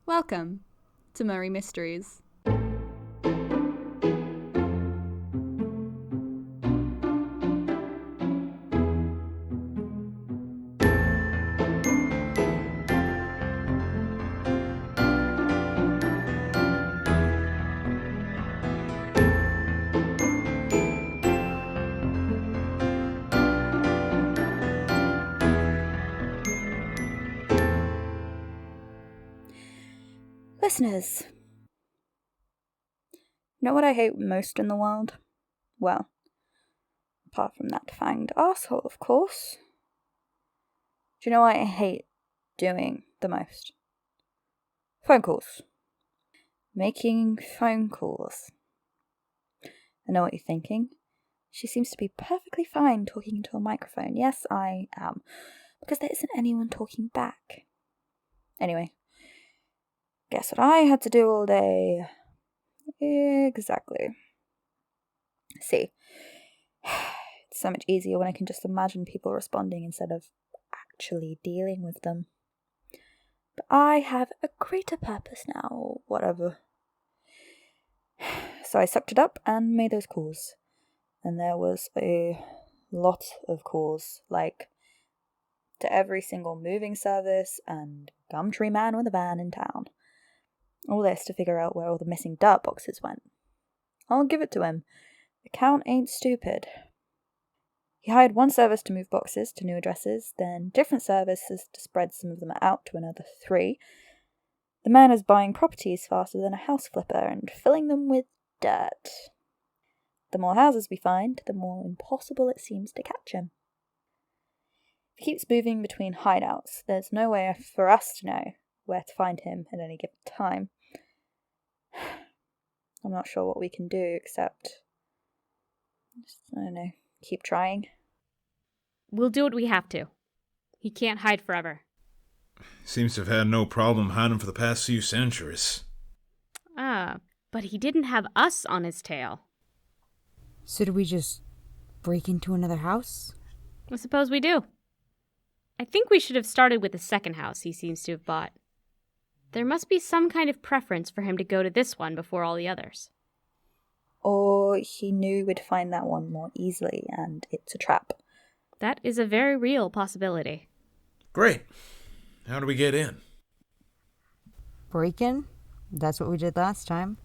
Welcome to Murray Mysteries. Listeners, you know what I hate most in the world? Well, apart from that fanged arsehole, of course. Do you know what I hate doing the most? Phone calls. Making phone calls. I know what you're thinking. She seems to be perfectly fine talking into a microphone. Yes, I am. Because there isn't anyone talking back. Anyway. Guess what I had to do all day? Exactly. See, it's so much easier when I can just imagine people responding instead of actually dealing with them. But I have a greater purpose now, or whatever. So I sucked it up and made those calls. And there was a lot of calls, like to every single moving service and Gumtree man with a van in town. All this to figure out where all the missing dirt boxes went. I'll give it to him. The count ain't stupid. He hired one service to move boxes to new addresses, then different services to spread some of them out to another 3. The man is buying properties faster than a house flipper and filling them with dirt. The more houses we find, the more impossible it seems to catch him. If he keeps moving between hideouts, there's no way for us to know where to find him at any given time. I'm not sure what we can do except, I don't know, keep trying. We'll do what we have to. He can't hide forever. Seems to have had no problem hiding for the past few centuries. But he didn't have us on his tail. So do we just break into another house? I suppose we do. I think we should have started with the second house he seems to have bought. There must be some kind of preference for him to go to this one before all the others. Or he knew we'd find that one more easily, and it's a trap. That is a very real possibility. Great. How do we get in? Break in? That's what we did last time.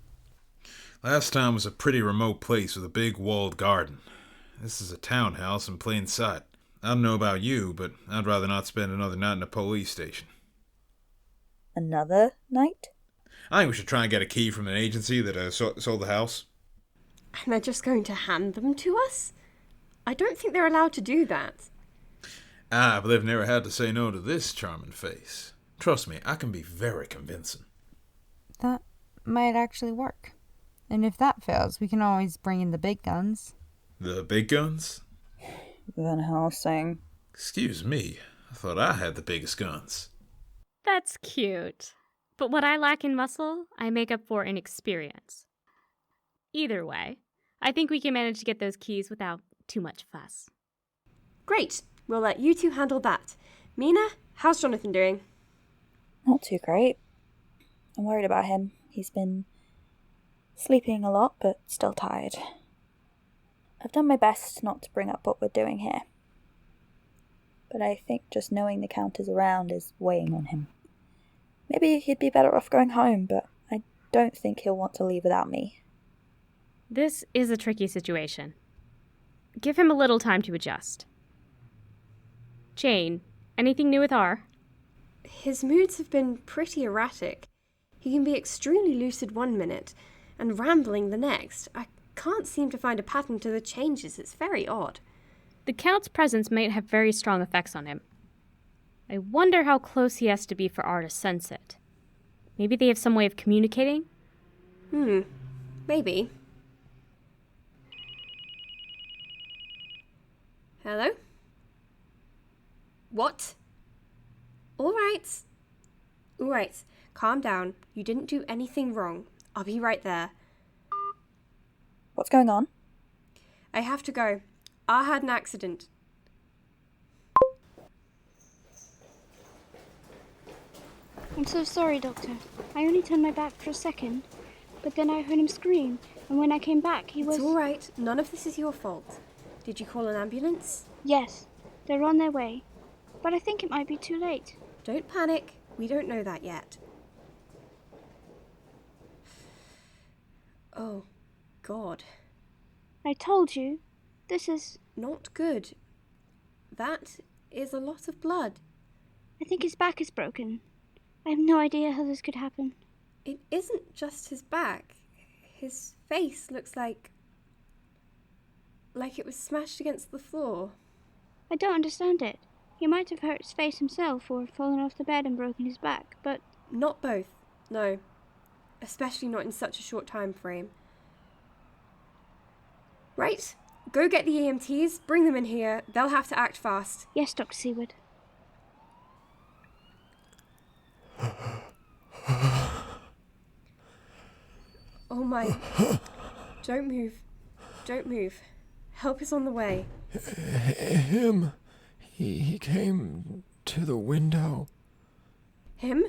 Last time was a pretty remote place with a big walled garden. This is a townhouse in plain sight. I don't know about you, but I'd rather not spend another night in a police station. Another night? I think we should try and get a key from an agency that sold the house. And they're just going to hand them to us? I don't think they're allowed to do that. But they've never had to say no to this charming face. Trust me, I can be very convincing. That might actually work. And if that fails, we can always bring in the big guns. The big guns? Van Helsing. Excuse me, I thought I had the biggest guns. That's cute. But what I lack in muscle, I make up for in experience. Either way, I think we can manage to get those keys without too much fuss. Great. We'll let you two handle that. Mina, how's Jonathan doing? Not too great. I'm worried about him. He's been sleeping a lot, but still tired. I've done my best not to bring up what we're doing here. But I think just knowing the Count is around is weighing on him. Maybe he'd be better off going home, but I don't think he'll want to leave without me. This is a tricky situation. Give him a little time to adjust. Jane, anything new with R? His moods have been pretty erratic. He can be extremely lucid one minute and rambling the next. I can't seem to find a pattern to the changes. It's very odd. The Count's presence might have very strong effects on him. I wonder how close he has to be for R to sense it. Maybe they have some way of communicating? Maybe. Hello? What? All right. Calm down. You didn't do anything wrong. I'll be right there. What's going on? I have to go. I had an accident. I'm so sorry, Doctor. I only turned my back for a second, but then I heard him scream, and when I came back, he was... It's all right. None of this is your fault. Did you call an ambulance? Yes, they're on their way, but I think it might be too late. Don't panic. We don't know that yet. Oh, God. I told you, this is... Not good. That is a lot of blood. I think his back is broken. I have no idea how this could happen. It isn't just his back. His face looks like it was smashed against the floor. I don't understand it. He might have hurt his face himself or fallen off the bed and broken his back, but... Not both, no. Especially not in such a short time frame. Right, go get the EMTs, bring them in here. They'll have to act fast. Yes, Dr. Seward. Oh my. Don't move. Don't move. Help is on the way. Him. He came to the window. Him?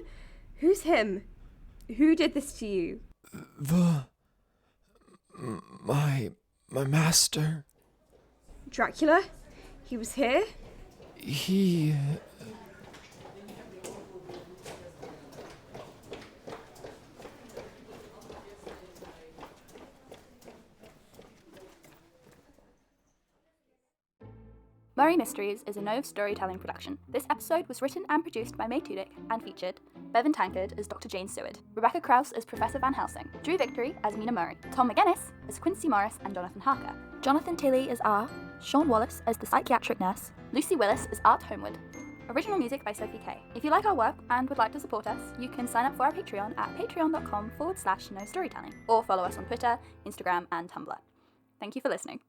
Who's him? Who did this to you? My master. Dracula? He was here? He... Murray Mysteries is a Nove storytelling production. This episode was written and produced by May Tudyk and featured Bevan Tankard as Dr. Jane Seward, Rebecca Krause as Professor Van Helsing, Drew Victory as Mina Murray, Tom McGuinness as Quincy Morris and Jonathan Harker, Jonathan Tilley as R, Sean Wallace as the psychiatric nurse, Lucy Willis as Art Homewood. Original music by Sophie Kay. If you like our work and would like to support us, you can sign up for our Patreon at patreon.com/nostorytelling or follow us on Twitter, Instagram and Tumblr. Thank you for listening.